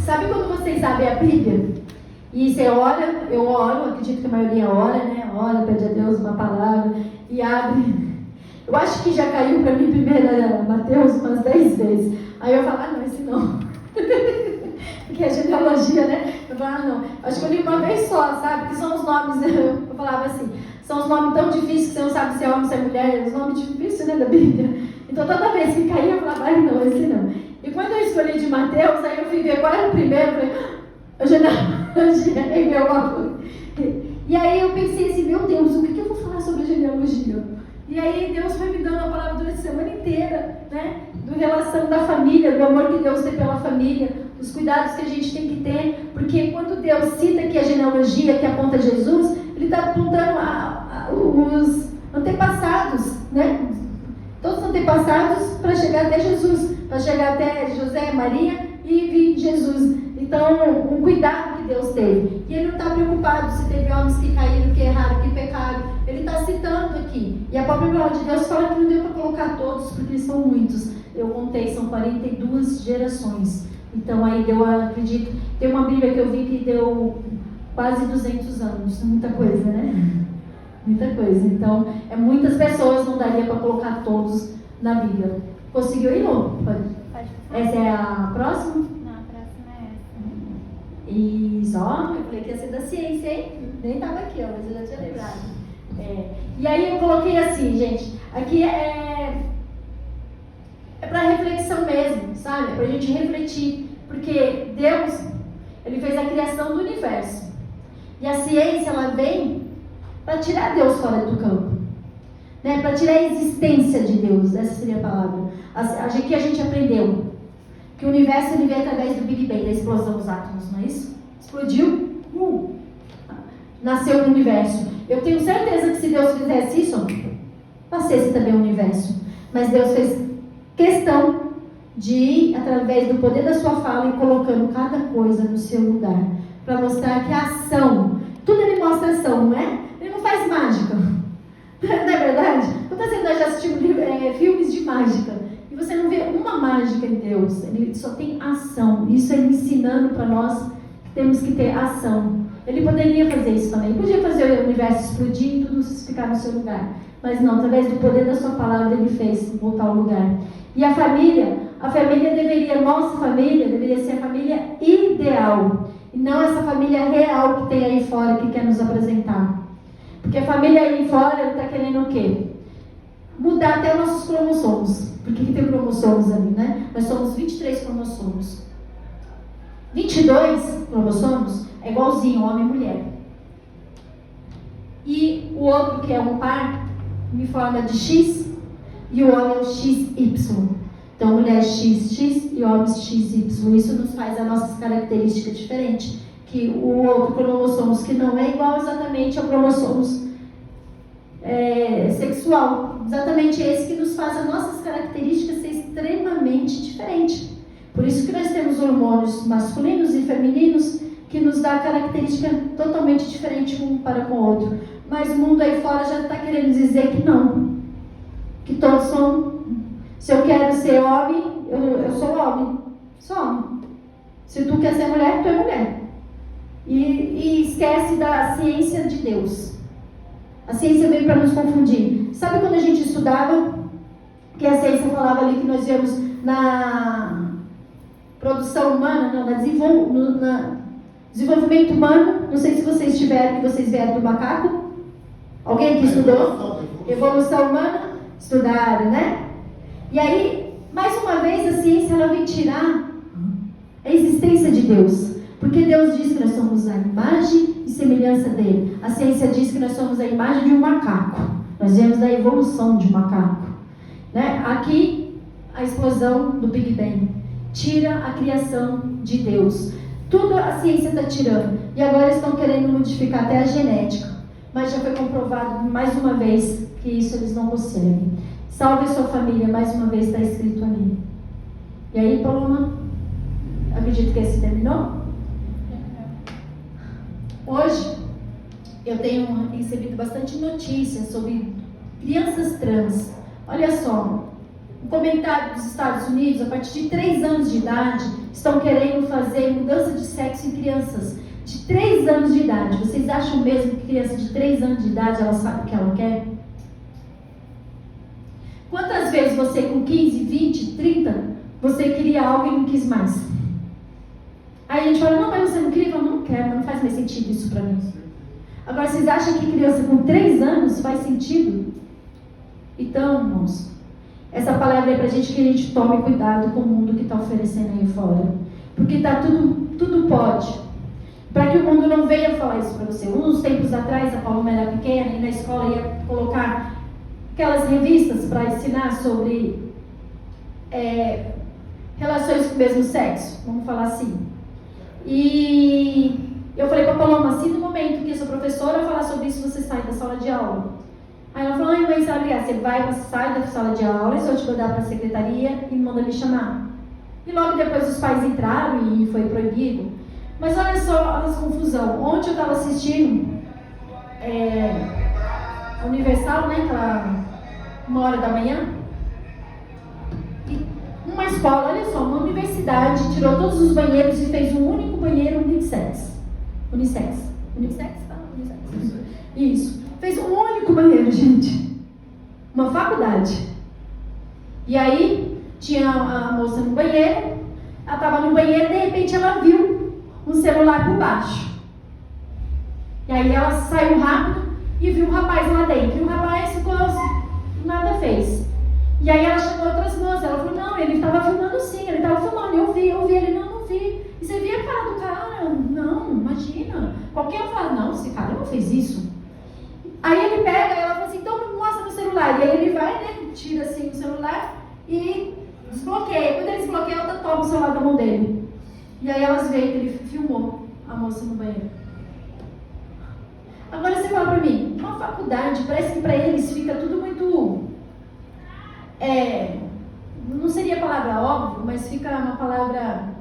sabe quando vocês abrem a Bíblia? E você ora, eu oro, acredito que a maioria ora, né? Ora, pede a Deus uma palavra e abre. Eu acho que já caiu para mim primeiro Mateus umas 10 vezes. Aí eu falo, não, esse não. Porque é genealogia, né? Eu falo, não. Acho que eu li uma vez só, sabe? Que são os nomes, eu falava assim, são os nomes tão difíceis que você não sabe se é homem, se é mulher, os nomes difíceis, né, da Bíblia. Então toda vez que caía, eu falava, não, esse não. E quando eu escolhi de Mateus, aí eu fui ver qual era o primeiro, eu falei, eu genealogia, e meu bagulho. E aí eu pensei assim, meu Deus, o que eu vou falar sobre genealogia? E aí Deus foi me dando a palavra durante a semana inteira, né? Do relação da família, do amor que Deus tem pela família, dos cuidados que a gente tem que ter, porque quando Deus cita aqui a genealogia que aponta Jesus, Ele está apontando os antepassados, né? Todos os antepassados para chegar até Jesus, para chegar até José, Maria e vir Jesus. Então, um cuidado que Deus teve. E Ele não está preocupado se teve homens que caíram, que erraram, que pecaram. Ele está citando aqui. E a própria palavra de Deus fala que não deu para colocar todos, porque são muitos. Eu contei, são 42 gerações. Então, aí eu acredito. Tem uma Bíblia que eu vi que deu quase 200 anos. Muita coisa, né? Muita coisa. Então, muitas pessoas, não daria para colocar todos na Bíblia. Conseguiu ir, não? Pode. Essa é a próxima? Isso, ó, eu falei que ia ser da ciência, hein? Nem estava aqui, ó, mas eu já tinha lembrado. E aí eu coloquei assim, gente, aqui é para reflexão mesmo, sabe? É para a gente refletir, porque Deus, Ele fez a criação do universo. E a ciência, ela vem para tirar Deus fora do campo, né? Para tirar a existência de Deus, essa seria a palavra. Que a gente aprendeu que o universo ele veio através do Big Bang, da explosão dos átomos, não é isso? Explodiu, nasceu o universo. Eu tenho certeza que se Deus fizesse isso, nascesse também o universo. Mas Deus fez questão de ir, através do poder da sua fala, e colocando cada coisa no seu lugar, para mostrar que a ação, tudo Ele mostra ação, não é? Ele não faz mágica. Não é verdade? Quantas vezes nós já assistimos filmes de mágica? E você não vê uma mágica em Deus, Ele só tem ação. Isso é Ele ensinando para nós que temos que ter ação. Ele poderia fazer isso também. Ele podia fazer o universo explodir e tudo ficar no seu lugar. Mas não, através do poder da sua palavra, Ele fez voltar ao lugar. E a família deveria, nossa família, deveria ser a família ideal. E não essa família real que tem aí fora, que quer nos apresentar. Porque a família aí fora, ele está querendo o quê? Mudar até nossos cromossomos. Porque tem cromossomos ali, né? Nós somos 23 cromossomos. 22 cromossomos é igualzinho, homem e mulher. E o outro, que é um par, em forma de X, e o homem é o XY. Então, mulher XX e homens XY. Isso nos faz as nossas características diferentes. Que o outro cromossomos que não é igual exatamente ao cromossomos sexual. Exatamente esse que nos faz as nossas características ser extremamente diferentes. Por isso que nós temos hormônios masculinos e femininos que nos dá característica totalmente diferente um para com o outro. Mas o mundo aí fora já está querendo dizer que não. Que todos são... Se eu quero ser homem, eu sou homem. Some. Se tu quer ser mulher, tu é mulher. E esquece da ciência de Deus. A ciência veio para nos confundir. Sabe quando a gente estudava, que a ciência falava ali que nós íamos na produção humana, não, na desenvolvimento humano, não sei se vocês tiveram, que vocês vieram do macaco. Alguém que estudou? Evolução humana? Estudaram, né? E aí, mais uma vez, a ciência ela vem tirar a existência de Deus. Porque Deus diz que nós somos a imagem e semelhança dele. A ciência diz que nós somos a imagem de um macaco. Nós viemos da evolução de um macaco. Né? Aqui, a explosão do Big Bang tira a criação de Deus. Tudo a ciência está tirando. E agora estão querendo modificar até a genética. Mas já foi comprovado mais uma vez que isso eles não conseguem. Salve sua família, mais uma vez está escrito ali. E aí, Paloma? Acredito que esse terminou? Hoje, eu tenho recebido bastante notícias sobre crianças trans. Olha só, um comentário dos Estados Unidos, a partir de 3 anos de idade, estão querendo fazer mudança de sexo em crianças de 3 anos de idade. Vocês acham mesmo que criança de 3 anos de idade, ela sabe o que ela quer? Quantas vezes você com 15, 20, 30, você queria algo e não quis mais? Aí a gente fala, não, mas você não queria? Eu não quero, não faz mais sentido isso para mim. Agora, vocês acham que criança com 3 anos faz sentido? Então, irmãos, essa palavra é pra gente que a gente tome cuidado com o mundo que está oferecendo aí fora. Porque tá tudo pode. Para que o mundo não venha falar isso para você. Uns tempos atrás, a Paloma era pequena e na escola ia colocar aquelas revistas para ensinar sobre relações com o mesmo sexo, vamos falar assim. E eu falei para a Paloma, assim, no momento que a sua professora falar sobre isso, você sai da sala de aula. Aí ela falou, ai mãe, sabe, você sai da sala de aula, eu vou te mandar para a secretaria e manda me chamar. E logo depois os pais entraram e foi proibido. Mas olha só as confusão. Ontem eu estava assistindo Universal, né, aquela 1h da manhã. E uma escola, olha só, uma universidade tirou todos os banheiros e fez um único banheiro unissex. Unissex, tá? Unissex. Isso. Fez um único banheiro, gente. Uma faculdade. E aí, tinha a moça no banheiro, ela estava no banheiro e de repente ela viu um celular por baixo. E aí ela saiu rápido e viu um rapaz lá dentro. E o rapaz ficou assim, nada fez. E aí ela chamou outras moças, ela falou, não, ele estava filmando sim, ele estava filmando, eu vi, ele não vi. E você via a cara do cara? Não, imagina. Qualquer um fala, não, esse cara não fez isso. Aí ele pega, ela fala assim, então mostra no celular. E aí ele vai, né, tira assim o celular e desbloqueia. Quando ele desbloqueia, ela toma o celular da mão dele. E aí elas veem que ele filmou a moça no banheiro. Agora você fala pra mim, uma faculdade, parece que pra eles fica tudo muito... não seria a palavra óbvio, mas fica uma palavra...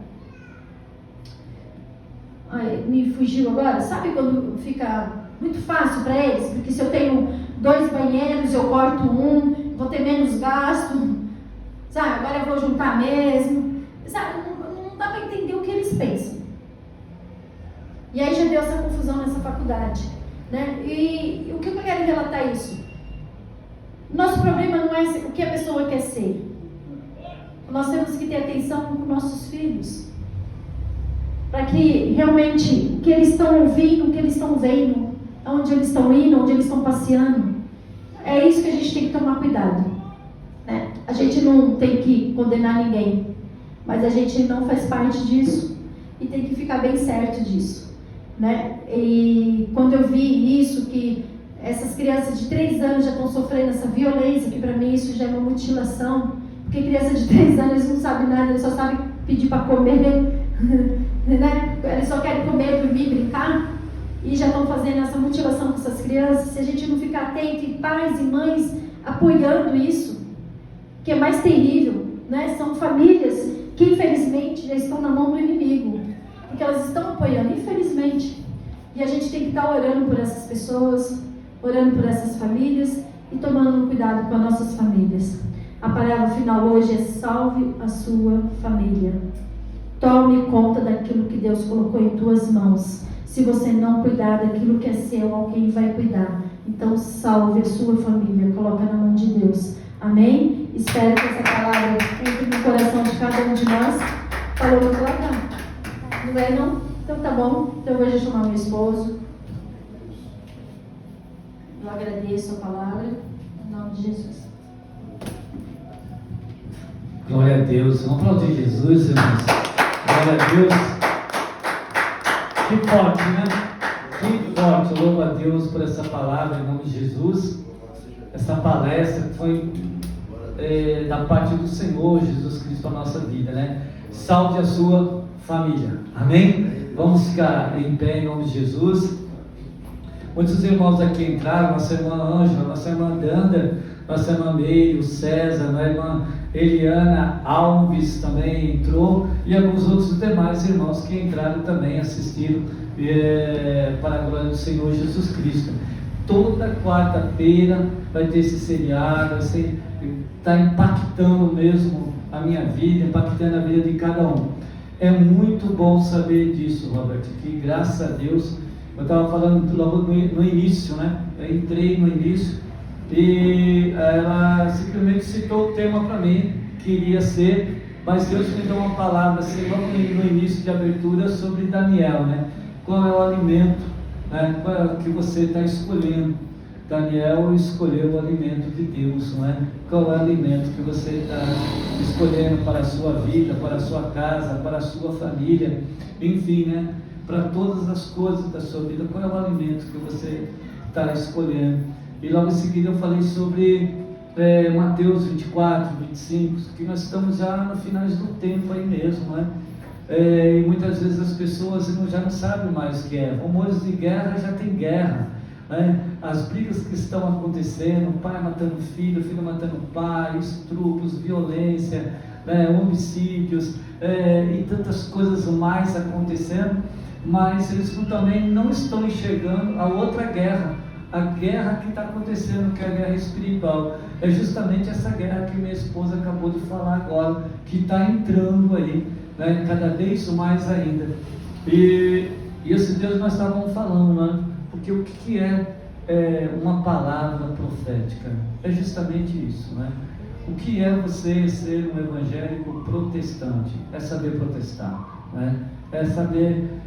Ai, me fugiu agora. Sabe quando fica muito fácil para eles? Porque se eu tenho 2 banheiros, eu corto um, vou ter menos gasto. Sabe? Agora eu vou juntar mesmo. Sabe? Não dá para entender o que eles pensam. E aí já deu essa confusão nessa faculdade. Né? E o que eu quero relatar isso? Nosso problema não é o que a pessoa quer ser. Nós temos que ter atenção com nossos filhos. Para que realmente o que eles estão ouvindo, o que eles estão vendo, onde eles estão indo, onde eles estão passeando, é isso que a gente tem que tomar cuidado. Né? A gente não tem que condenar ninguém, mas a gente não faz parte disso e tem que ficar bem certo disso. Né? E quando eu vi isso, que essas crianças de 3 anos já estão sofrendo essa violência, que para mim isso já é uma mutilação, porque criança de 3 anos eles não sabem nada, eles só sabem pedir para comer, né? Eles só querem comer, dormir, brincar, e já estão fazendo essa mutilação com essas crianças. Se a gente não ficar atento, e pais e mães apoiando isso, que é mais terrível, né? São famílias que infelizmente já estão na mão do inimigo, porque elas estão apoiando, infelizmente. E a gente tem que estar orando por essas pessoas, orando por essas famílias e tomando cuidado com as nossas famílias. A palavra final hoje é salve a sua família. Tome conta daquilo que Deus colocou em tuas mãos. Se você não cuidar daquilo que é seu, alguém vai cuidar. Então salve a sua família, coloca na mão de Deus. Amém? Espero que essa palavra entre no coração de cada um de nós. Falou para colocar? Não é não? Então tá bom. Então eu vou já chamar meu esposo. Eu agradeço a palavra. Em nome de Jesus. Glória a Deus. Vamos aplaudir Jesus, irmãos. Glória a Deus. Que forte, né? Que forte. Eu louvo a Deus por essa palavra em nome de Jesus. Essa palestra foi da parte do Senhor Jesus Cristo para a nossa vida, né? Salve a sua família. Amém? Vamos ficar em pé em nome de Jesus. Muitos irmãos aqui entraram, nossa irmã Ângela, nossa irmã Danda, nossa irmã Meire, o César, nossa irmã Eliana Alves também entrou, e alguns outros demais irmãos que entraram também, assistiram para a glória do Senhor Jesus Cristo. Toda quarta-feira vai ter esse seriado, está impactando mesmo a minha vida, impactando a vida de cada um. É muito bom saber disso, Robert, que graças a Deus, eu estava falando logo no início, né? Eu entrei no início e ela simplesmente citou o tema para mim, que iria ser, mas Deus me deu uma palavra assim, logo no início de abertura, sobre Daniel, né? Qual é o alimento, né, que você está escolhendo? Daniel escolheu o alimento de Deus, não é? Qual é o alimento que você está escolhendo para a sua vida, para a sua casa, para a sua família, enfim, né? Para todas as coisas da sua vida, qual é o alimento que você está escolhendo? E logo em seguida eu falei sobre Mateus 24, 25, que nós estamos já no final do tempo aí mesmo, né? E muitas vezes as pessoas já não sabem mais o que é. Rumores de guerra, já tem guerra, né? As brigas que estão acontecendo, pai matando filho, filho matando pai, estupros, violência, né? Homicídios, e tantas coisas mais acontecendo, mas eles também não estão enxergando a outra guerra, a guerra que está acontecendo, que é a guerra espiritual. É justamente essa guerra que minha esposa acabou de falar agora, que está entrando aí, né, cada vez mais ainda. E esses dias nós estávamos falando, né, porque o que é uma palavra profética? É justamente isso, né? O que é você ser um evangélico protestante? É saber protestar, né? É saber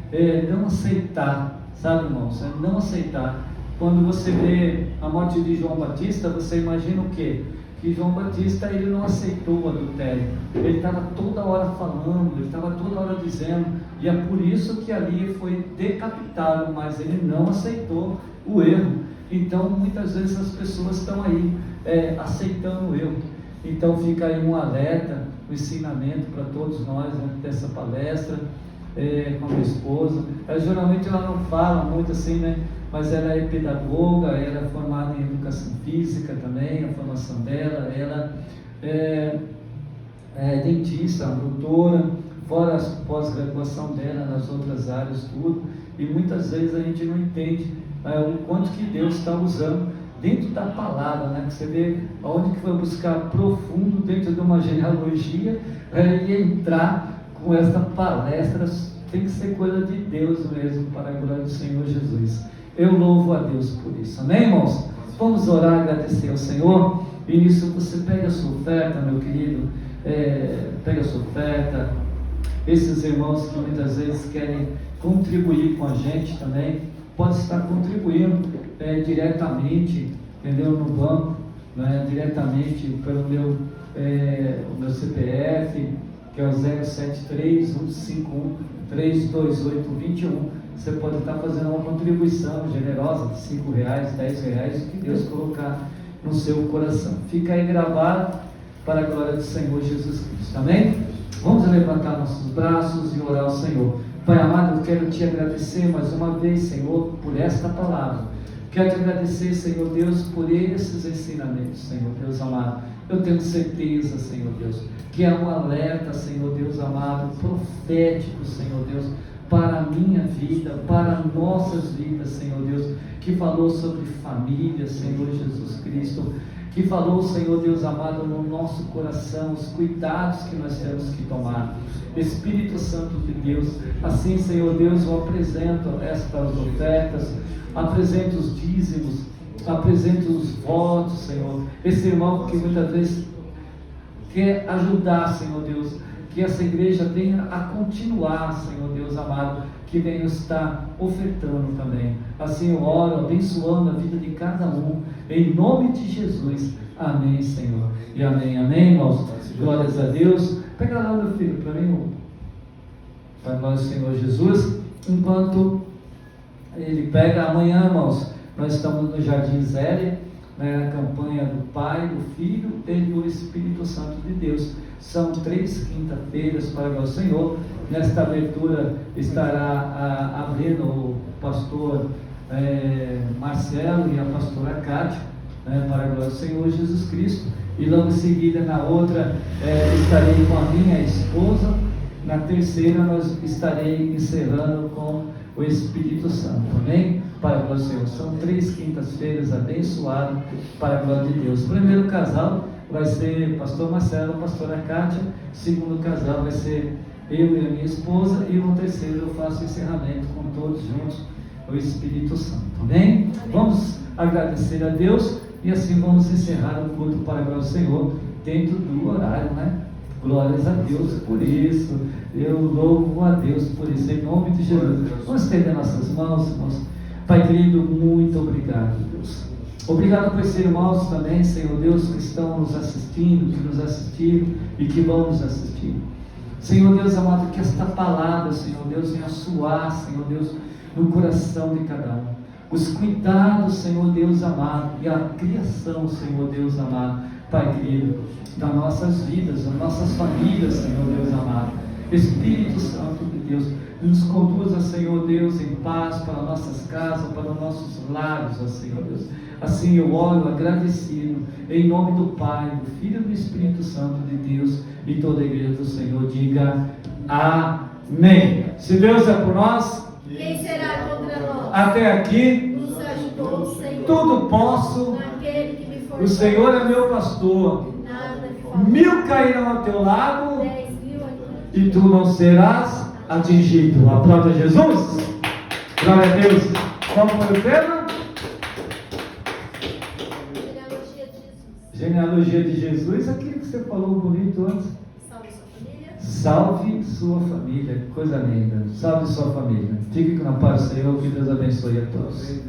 não aceitar, sabe, irmãos? É não aceitar. Quando você vê a morte de João Batista, você imagina o quê? Que João Batista, ele não aceitou o adultério. Ele estava toda hora falando, ele estava toda hora dizendo, e é por isso que ali foi decapitado, mas ele não aceitou o erro. Então, muitas vezes as pessoas estão aí aceitando o erro. Então, fica aí um alerta, um ensinamento para todos nós, né, dessa palestra, com a minha esposa. Geralmente ela não fala muito assim, né? Mas ela é pedagoga, ela é formada em educação física também, a formação dela, ela é dentista, doutora, fora a pós-graduação dela nas outras áreas, tudo, e muitas vezes a gente não entende o quanto que Deus está usando dentro da palavra, né? Você vê aonde que foi buscar profundo dentro de uma genealogia e entrar com essa palestra. Tem que ser coisa de Deus mesmo, para a glória do Senhor Jesus. Eu louvo a Deus por isso, amém, irmãos? Vamos orar, agradecer ao Senhor. E nisso você pega a sua oferta, meu querido, pega a sua oferta. Esses irmãos que muitas vezes querem contribuir com a gente também, pode estar contribuindo diretamente, entendeu? No banco, né? Diretamente pelo o meu CPF, que é o 073-151-328-21. Você pode estar fazendo uma contribuição generosa de R$5, R$10, o que Deus colocar no seu coração. Fica aí gravado para a glória do Senhor Jesus Cristo, amém? Vamos levantar nossos braços e orar ao Senhor. Pai amado, eu quero te agradecer mais uma vez, Senhor, por esta palavra. Quero te agradecer, Senhor Deus, por esses ensinamentos, Senhor Deus amado. Eu tenho certeza, Senhor Deus, que é um alerta, Senhor Deus amado, profético, Senhor Deus, para a minha vida, para nossas vidas, Senhor Deus, que falou sobre família, Senhor Jesus Cristo, que falou, Senhor Deus amado, no nosso coração, os cuidados que nós temos que tomar. Espírito Santo de Deus, assim, Senhor Deus, eu apresento estas ofertas, apresento os dízimos, apresento os votos, Senhor. Esse irmão que muitas vezes quer ajudar, Senhor Deus, que essa igreja venha a continuar, Senhor Deus amado, que venha estar ofertando também. Assim eu oro, abençoando a vida de cada um, em nome de Jesus. Amém, Senhor. E amém, amém, irmãos. Glórias a Deus. Pega lá, meu filho, para mim, para nós, Senhor Jesus. Enquanto ele pega, amanhã, irmãos, nós estamos no Jardim Zélia, na campanha do Pai, do Filho e do Espírito Santo de Deus. São 3 quinta-feiras para o Senhor. Nesta abertura estará abrindo o pastor Marcelo e a pastora Cátia, para a glória do Senhor Jesus Cristo. E logo em seguida, na outra, estarei com a minha esposa. Na terceira, nós estarei encerrando com o Espírito Santo. Amém? Para a glória do Senhor. São 3 quintas-feiras abençoadas para a glória de Deus. O primeiro casal vai ser pastor Marcelo, pastora Cátia. O segundo casal vai ser eu e a minha esposa. E no terceiro eu faço o encerramento com todos juntos, o Espírito Santo. Amém? Vamos agradecer a Deus e assim vamos encerrar o culto para a glória do Senhor dentro do horário, né? Glórias a Deus por isso. Eu louvo a Deus por isso, em nome de Jesus. Vamos estender nossas mãos, irmãos. Pai querido, muito obrigado, Deus. Obrigado por esses irmãos também, Senhor Deus, que estão nos assistindo, que nos assistiram e que vão nos assistir. Senhor Deus amado, que esta palavra, Senhor Deus, venha soar, Senhor Deus, no coração de cada um. Os cuidados, Senhor Deus amado, e a criação, Senhor Deus amado, Pai querido, das nossas vidas, das nossas famílias, Senhor Deus amado. Espírito Santo de Deus, nos conduza, Senhor Deus, em paz para nossas casas, para nossos lares, ó Senhor Deus. Assim eu oro agradecido, em nome do Pai, do Filho e do Espírito Santo de Deus, e toda a igreja do Senhor diga amém. Se Deus é por nós, quem será contra nós? Até aqui, nos ajudou o Senhor. Tudo posso, Naquele que me fortalece. o Senhor é meu pastor. Nada me falta. 1000 cairão ao teu lado, 10.000 aqui. e tu não serás atingido. Aplauda Jesus. Glória a Deus. Qual foi o tema? Genealogia de Jesus. Genealogia de Jesus. Aquilo que você falou bonito antes. Salve sua família. Salve sua família. Coisa linda. Salve sua família. Fique com a paz do Senhor. Que Deus abençoe a todos.